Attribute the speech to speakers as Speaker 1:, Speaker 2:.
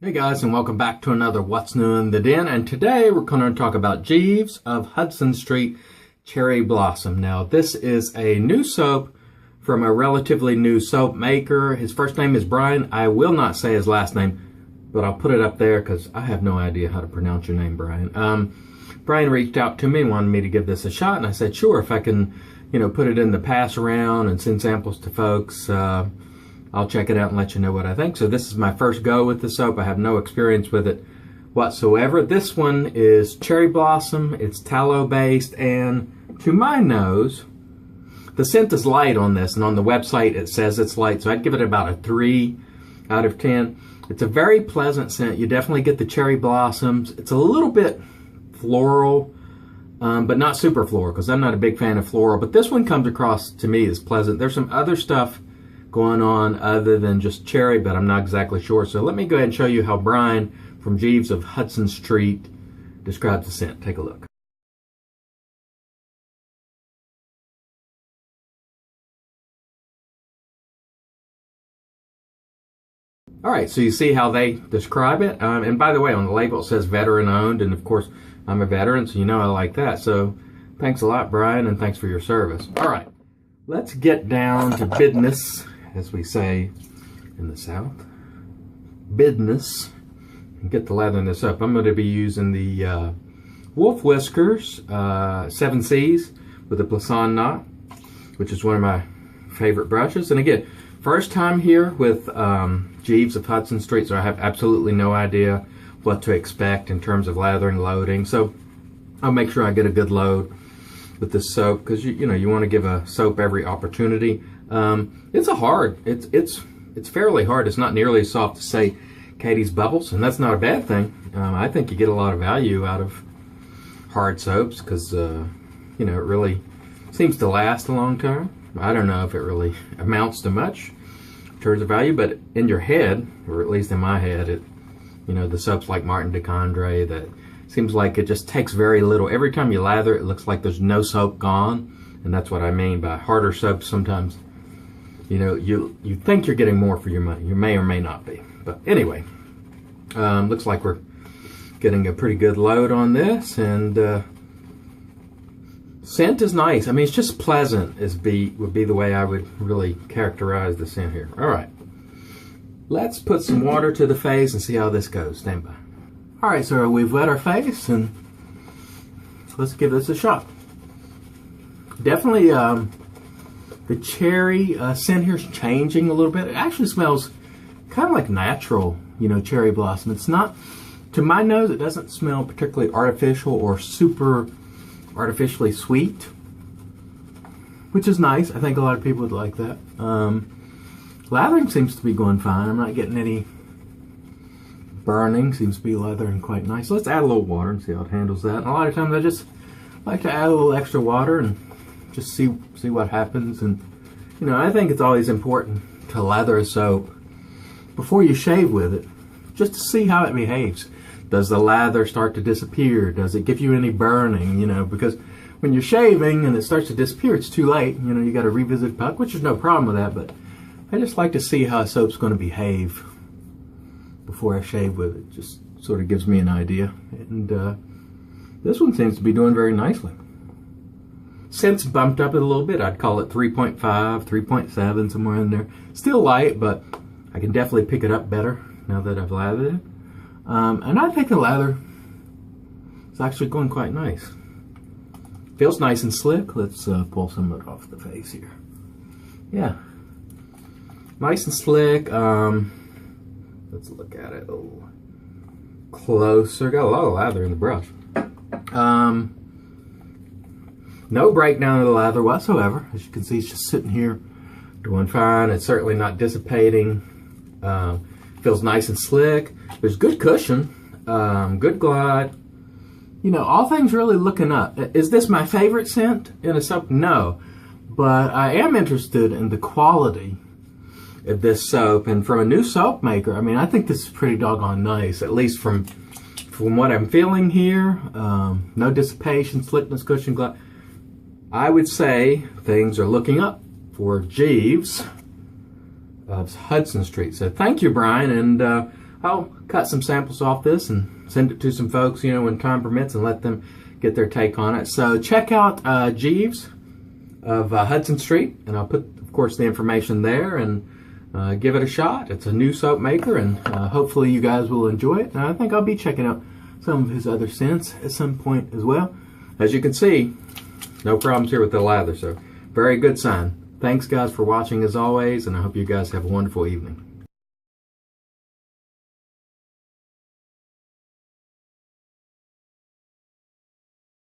Speaker 1: Hey guys, and welcome back to another What's New in the Den. And today we're going to talk about Jeeves of Hudson Street Cherry Blossom. Now this is a new soap from a relatively new soap maker. His first name is Brian. I will not say his last name, but I'll put it up there because I have no idea how to pronounce your name, Brian. Brian reached out to me and wanted me to give this a shot, and I said sure, if I can, put it in the pass around and send samples to folks. I'll check it out and let you know what I think. So this is my first go with the soap. I have no experience with it whatsoever. This one is Cherry Blossom. It's tallow based, and to my nose, the scent is light on this, and on the website it says it's light, so I'd give it about a 3 out of 10. It's a very pleasant scent. You definitely get the cherry blossoms. It's a little bit floral, but not super floral, because I'm not a big fan of floral, but this one comes across to me as pleasant. There's some other stuff going on other than just cherry, but I'm not exactly sure. So let me go ahead and show you how Brian from Jeeves of Hudson Street describes the scent. Take a look. All right, so you see how they describe it. And by the way, on the label it says veteran owned, and of course I'm a veteran, so I like that. So thanks a lot, Brian, and thanks for your service. All right, let's get down to business, as we say in the South. Business. And get the lather in this up. I'm going to be using the Wolf Whiskers 7Cs with the Plisson knot, which is one of my favorite brushes. And again, first time here with Jeeves of Hudson Street, so I have absolutely no idea what to expect in terms of lathering, loading. So I'll make sure I get a good load with this soap, because you want to give a soap every opportunity. It's fairly hard. It's not nearly as soft as, say, Katie's Bubbles, and that's not a bad thing. I think you get a lot of value out of hard soaps because it really seems to last a long time. I don't know if it really amounts to much in terms of value, but in your head, or at least in my head, the soaps like Martin de Condré, that seems like it just takes very little. Every time you lather, it looks like there's no soap gone, and that's what I mean by harder soaps. Sometimes, you think you're getting more for your money. You may or may not be. But anyway, looks like we're getting a pretty good load on this, and scent is nice. I mean, it's just pleasant would be the way I would really characterize the scent here. All right, let's put some water to the face and see how this goes. Stand by. All right, so we've wet our face, and let's give this a shot. Definitely, the cherry scent here is changing a little bit. It actually smells kind of like natural, cherry blossom. It's not, to my nose, it doesn't smell particularly artificial or super artificially sweet, which is nice. I think a lot of people would like that. Lathering seems to be going fine. I'm not getting any burning. Seems to be lathering quite nice. So let's add a little water and see how it handles that. And a lot of times I just like to add a little extra water and just see what happens. And I think it's always important to lather a soap before you shave with it, just to see how it behaves. Does the lather start to disappear? Does it give you any burning? Because when you're shaving and it starts to disappear, it's too late. You got to revisit puck, which is no problem with that, but I just like to see how a soap's going to behave before I shave with it. Just sort of gives me an idea. And this one seems to be doing very nicely. Scent's bumped up a little bit. I'd call it 3.5, 3.7, somewhere in there. Still light, but I can definitely pick it up better now that I've lathered it. And I think the lather is actually going quite nice. Feels nice and slick. Let's pull some of it off the face here. Yeah. Nice and slick. Let's look at it a little closer. Got a lot of lather in the brush. No breakdown of the lather whatsoever. As you can see, it's just sitting here doing fine. It's certainly not dissipating. Feels nice and slick. There's good cushion, good glide. All things really looking up. Is this my favorite scent in a soap? No, but I am interested in the quality of this soap, and from a new soap maker, I mean, I think this is pretty doggone nice, at least from what I'm feeling here. No dissipation, slickness, cushion, glide. I would say things are looking up for Jeeves of Hudson Street. So thank you, Brian, and I'll cut some samples off this and send it to some folks, when time permits, and let them get their take on it. So check out Jeeves of Hudson Street, and I'll put, of course, the information there, and give it a shot. It's a new soap maker, and hopefully you guys will enjoy it. And I think I'll be checking out some of his other scents at some point as well. As you can see, no problems here with the lather, so very good sign. Thanks guys for watching as always, and I hope you guys have a wonderful evening.